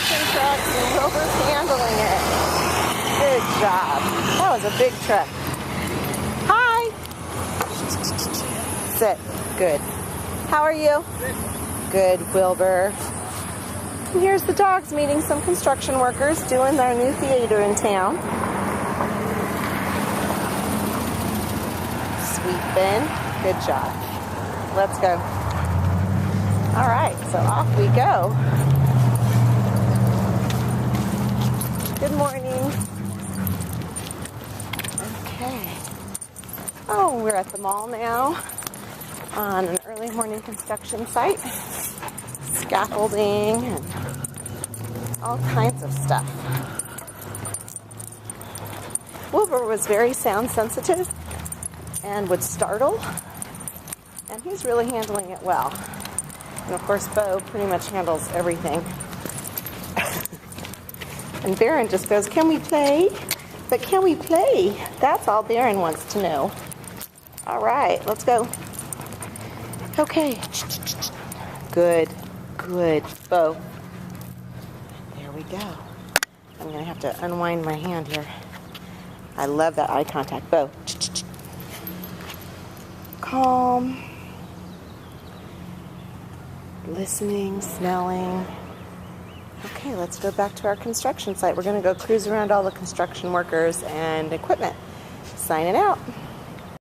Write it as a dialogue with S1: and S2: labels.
S1: construction trucks and Wilbur's handling it. Good job. That was a big truck. Hi. Sit. Good. How are you? Good, Wilbur. And here's the dogs meeting some construction workers doing their new theater in town. Sweeping. Good job. Let's go. All right, so off we go. Good morning. Okay. Oh, we're at the mall now on an early morning construction site. Scaffolding and all kinds of stuff. Wilbur was very sound sensitive and would startle, and he's really handling it well. And of course, Bo pretty much handles everything. And Barron just goes, "Can we play? But can we play?" That's all Barron wants to know. All right, let's go. Okay. Good. Good. Bo. There we go. I'm going to have to unwind my hand here. I love that eye contact. Bo. Calm. Listening, smelling. Okay, let's go back to our construction site. We're going to go cruise around all the construction workers and equipment. Signing out.